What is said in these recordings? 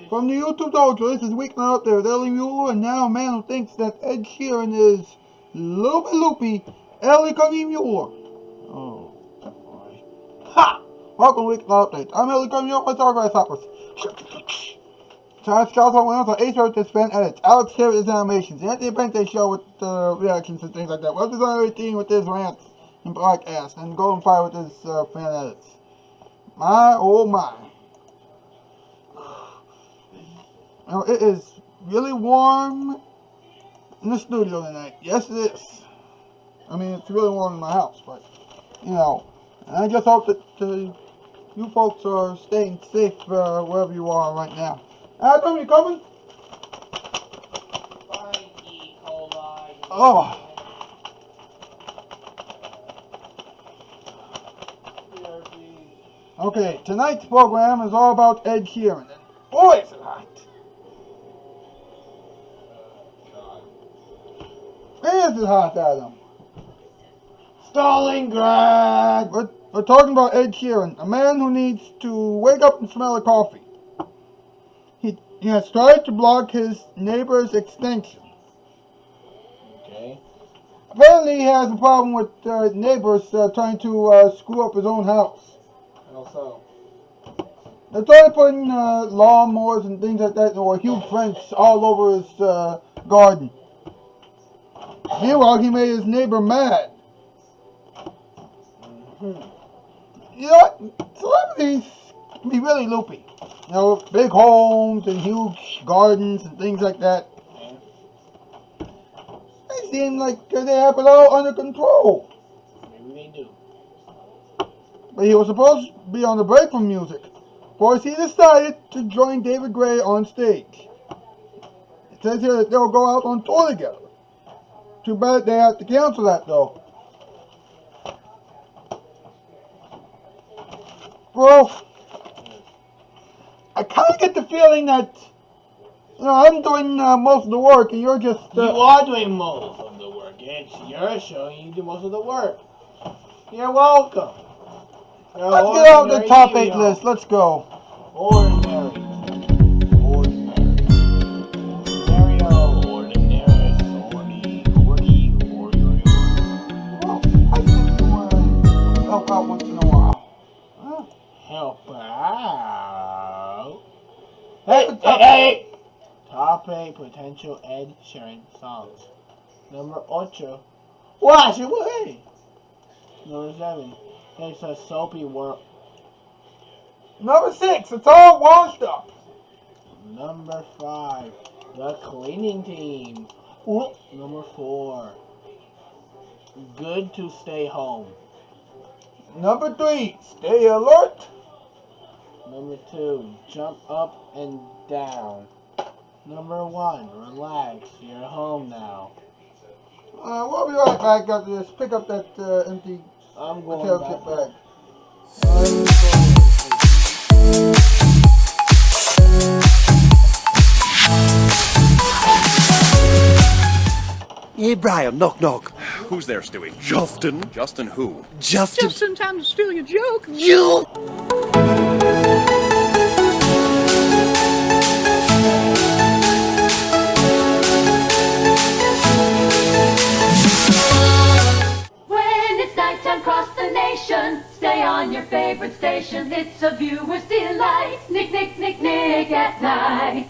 From the YouTube Dojo, this is Weeknight Out There with Ellie Muller, and now a man who thinks that Ed Sheeran is loopy loopy, Ellie Muller. Oh, boy. Ha! Welcome to Weeknight Update. I'm Ellie Muller, let's talk about topics. Tonight's Shoutout winners are Ace Wrote this fan edits, Alex here with his animations, Anthony Pente show with reactions and things like that, Web Designer 18 with his rants and broadcasts, and Golden Fire with his fan edits. My oh my. You know, it is really warm in the studio tonight. Yes, it is. I mean, it's really warm in my house, but, you know, I just hope that you folks are staying safe wherever you are right now. Adam, you coming? Oh. Okay, tonight's program is all about Ed Sheeran. And boy, is it hot. Is it hot, Adam? Stalingrad! We're talking about Ed Sheeran, a man who needs to wake up and smell of coffee. He has tried to block his neighbor's extension. Okay. Apparently he has a problem with neighbors trying to screw up his own house. How so? They're trying to put in lawnmowers and things like that, or a huge fence all over his garden. Meanwhile, he made his neighbor mad. You know what? Celebrities can be really loopy. You know, big homes and huge gardens and things like that. They seem like they have it all under control. Maybe they do. But he was supposed to be on the break from music. Of he decided to join David Gray on stage. It says here that they'll go out on tour together. Too bad they have to cancel that though. Well, I kind of get the feeling that, you know, I'm doing most of the work and you're just... You are doing most of the work. It's your show and you do most of the work. You're welcome. Let's get on the top 8 list. Let's go. Ordinary. Help out once in a while. Huh? Help out. Hey! Top 8 potential Ed Sheeran songs. Number 8. Wash away. Number 7. It's a soapy world. Number 6. It's all washed up. Number 5. The cleaning team. Number 4. Good to stay home. Number 3, stay alert. Number 2, jump up and down. Number 1, relax, you're home now. We'll be right back after this. Pick up that empty potato chip bag. Hey, Brian, knock knock. Who's there, Stewie? Justin. Justin who? Justin. Just in time to steal your joke. You. When it's nighttime across the nation, stay on your favorite station. It's a viewer's delight. Nick, Nick, Nick, Nick at night.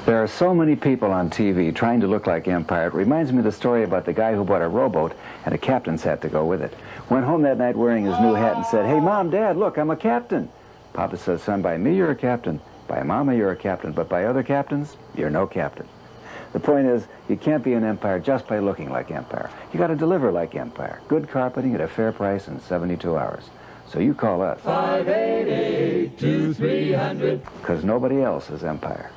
There are so many people on TV trying to look like Empire. It reminds me of the story about the guy who bought a rowboat and a captain's hat to go with it. Went home that night wearing his new hat and said, "Hey, Mom, Dad, look, I'm a captain." Papa says, "Son, by me you're a captain. By Mama you're a captain. But by other captains, you're no captain." The point is, you can't be an Empire just by looking like Empire. You got to deliver like Empire. Good carpeting at a fair price in 72 hours. So you call us. 588-2300. Because nobody else is Empire.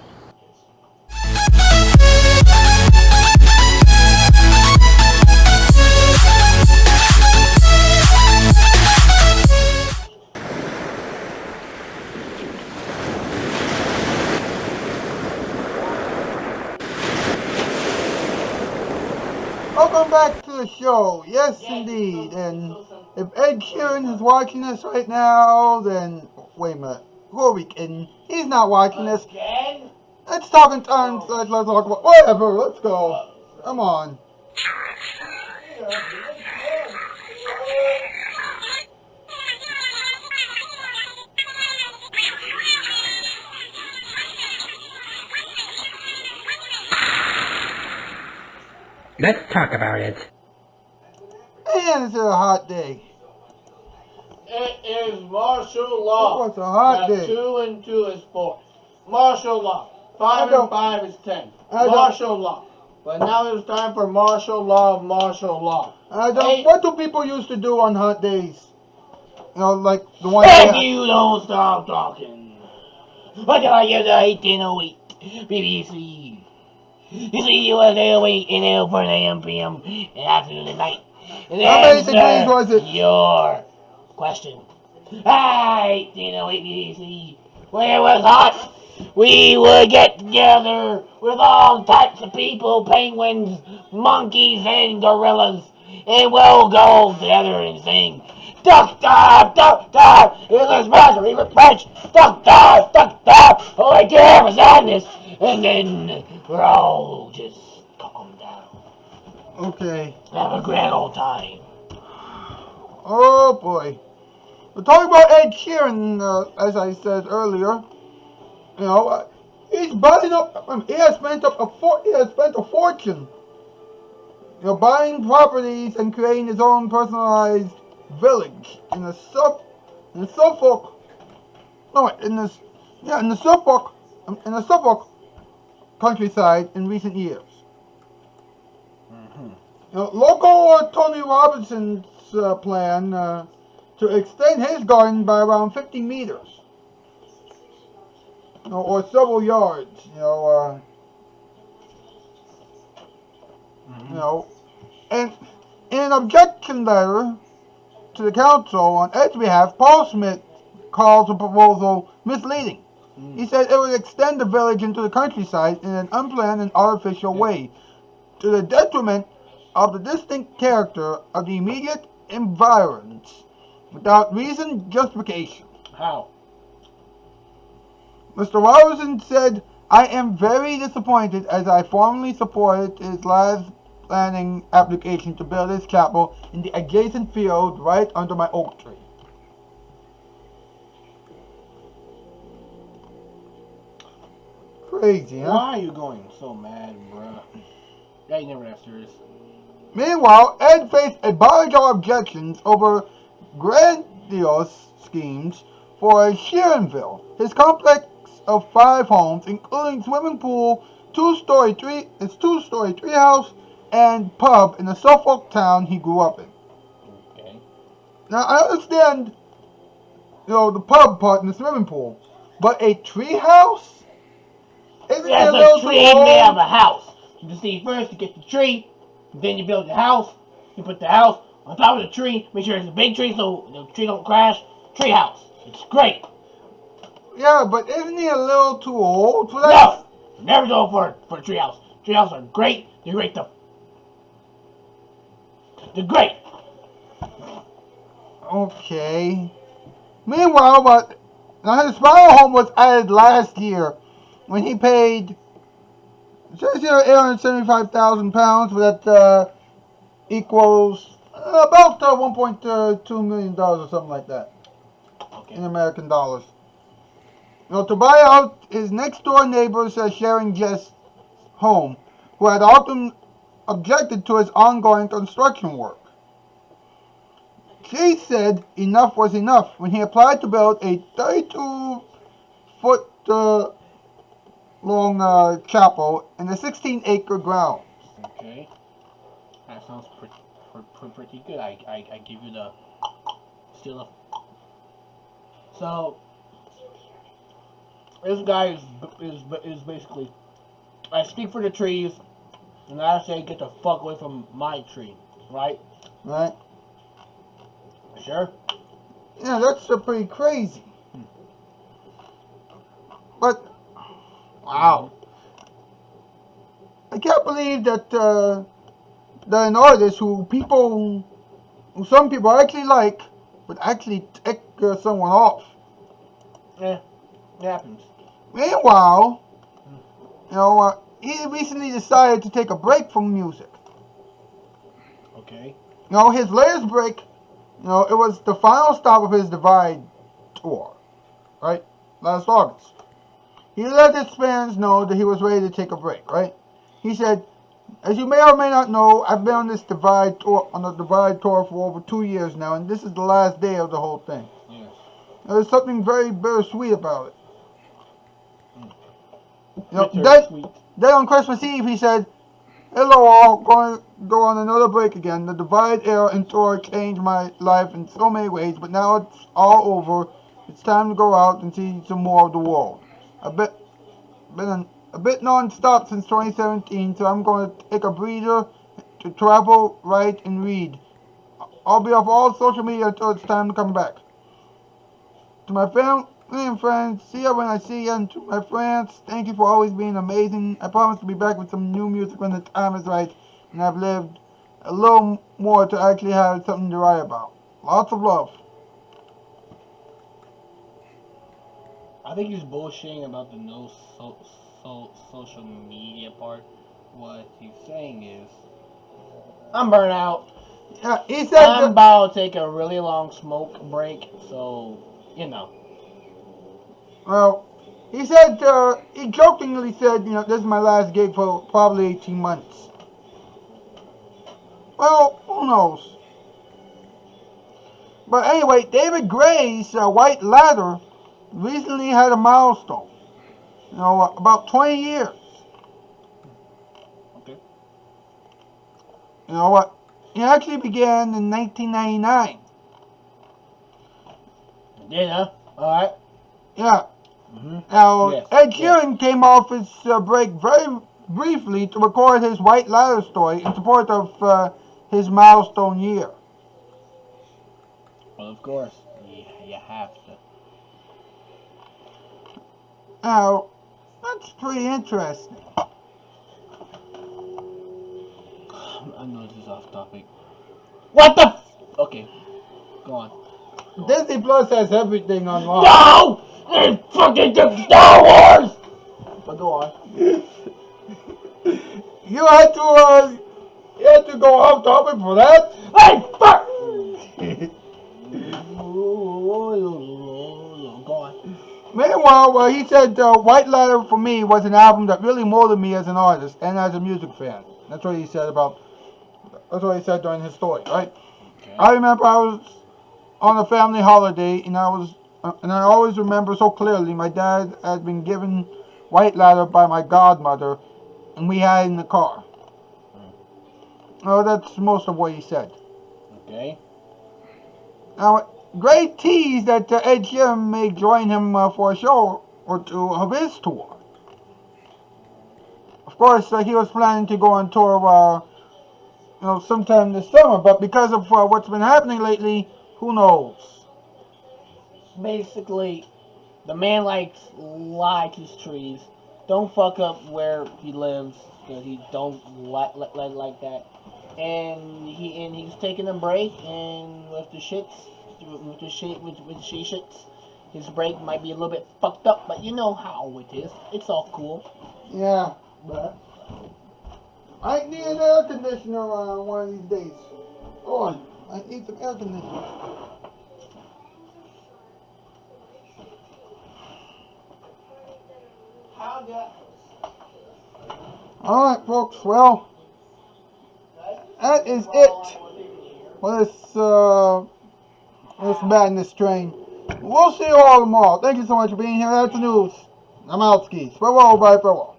welcome back to the show. Yes, indeed. And if Ed Sheeran is watching this right now, then wait a minute. Who are we kidding? He's not watching this. Again? Let's talk in terms. Let's talk about whatever. Let's go. Come on. Let's talk about it. And it's a hot day. It is martial law. Oh, it's a hot That day. 2 and 2 is 4. Martial law. 5 don't- and 5 is 10. I don't- Martial law. But now it's time for martial law of martial law. What do people used to do on hot days? You know, like the one If day. you don't stop talking, what do I give the 1808 BBC? You see, you was there waiting there for the AM, PM, and afternoon and night. And How many answer degrees was it? your question. 1808 BBC. When it was hot, we would get together with all types of people, penguins, monkeys, and gorillas, and we'll go together and sing. Duck, duck, duck, duck, it was Marjorie with French. Duck, duck, duck, duck, oh, I care for sadness. And then we're all just calm down. Okay. Have a grand old time. Oh boy. We're talking about Ed Sheeran, as I said earlier. You know, he's buying up. He has spent a fortune. You know, buying properties and creating his own personalized village in the Suffolk. No, in the Suffolk countryside in recent years. You know, local Tony Robinson's plan to extend his garden by around 50 meters. You know, or several yards. You know, and in an objection letter to the council on Ed's behalf, Paul Smith called the proposal misleading. He said it would extend the village into the countryside in an unplanned and artificial way, to the detriment of the distinct character of the immediate environs, without reasoned justification. How? Mr. Robinson said, I am very disappointed as I formally supported his last planning application to build his chapel in the adjacent field right under my oak tree. Crazy, huh? Why are you going so mad, bruh? Yeah, you never that serious. Meanwhile, Ed faced a barrage of objections over grandiose schemes for Sheeranville. His complex of 5 homes, including swimming pool, two-story treehouse, and pub in the Suffolk town he grew up in. Okay. Now, I understand, the pub part and the swimming pool, but a treehouse? Isn't it a That's little a too tree made old? of a house. You see, first you get the tree, then you build the house. You put the house on top of the tree. Make sure it's a big tree so the tree don't crash. Tree house. It's great. Yeah, but isn't he a little too old for that? No, never go for a tree house. Tree houses are great. They're great. They're great. Okay. Meanwhile, now his final home was added last year when he paid, it says here, £875,000, but that equals about $1.2 million or something like that in American dollars. To buy out his next door neighbor's Sharon Jess home, who had often objected to his ongoing construction work. She said enough was enough when he applied to build a 32-foot long chapel in a 16-acre ground. Okay. That sounds pretty good. I give you the still up. So this guy is basically, I speak for the trees, and I say get the fuck away from my tree, right? Right? Sure. Yeah, that's pretty crazy. But, wow. I can't believe that that an artist who some people actually like, would actually tick someone off. Yeah, it happens. Meanwhile, he recently decided to take a break from music. Okay. His latest break, it was the final stop of his Divide tour, right? Last August. He let his fans know that he was ready to take a break, right? He said, as you may or may not know, I've been on the Divide tour for over 2 years now, and this is the last day of the whole thing. Yes. There's something very bittersweet about it. Bittersweet. Then on Christmas Eve, he said, hello all, going to go on another break again. The Divide era and tour changed my life in so many ways, but now it's all over. It's time to go out and see some more of the world. I've been a bit non-stop since 2017, so I'm going to take a breather to travel, write, and read. I'll be off all social media until it's time to come back. To my family and friends, see you when I see you. And to my friends, thank you for always being amazing. I promise to be back with some new music when the time is right, and I've lived a little more to actually have something to write about. Lots of love. I think he's bullshitting about the social media part. What he's saying is, I'm burnt out. Yeah, he said I'm about to take a really long smoke break, so, Well, he said, he jokingly said, this is my last gig for probably 18 months. Well, who knows? But anyway, David Gray's White Ladder recently had a milestone. About 20 years. Okay. You know what? It actually began in 1999. Yeah, alright. Yeah. Mm-hmm. Now, Yes, Ed Sheeran came off his break very briefly to record his White Ladder story in support of his milestone year. Well, of course, you have to. Now, that's pretty interesting. I know this is off topic. What the Okay, go on. Disney Plus has everything online. No! It's fucking Star Wars! But go on. You had to go off topic for that? Hey, fuck! Go on. Meanwhile, he said White Ladder for me was an album that really molded me as an artist and as a music fan. That's what he said during his story, right? Okay. I remember I was on a family holiday, and I always remember so clearly my dad had been given White Ladder by my godmother, and we had it in the car. Oh, that's most of what he said. Okay. Now, Gray teased that Ed Sheeran may join him for a show or two of his tour. Of course, he was planning to go on tour, sometime this summer, but because of what's been happening lately, who knows? Basically, the man likes his trees. Don't fuck up where he lives, because he don't like that. And he's taking a break, and with the shits, his break might be a little bit fucked up, but you know how it is. It's all cool. Yeah, but I need an air conditioner one of these days. Oh, I need some air conditioner. Alright, folks, well, that is it for this madness train. We'll see you all tomorrow. Thank you so much for being here. That's the news. I'm out skis. Farewell, bye, farewell.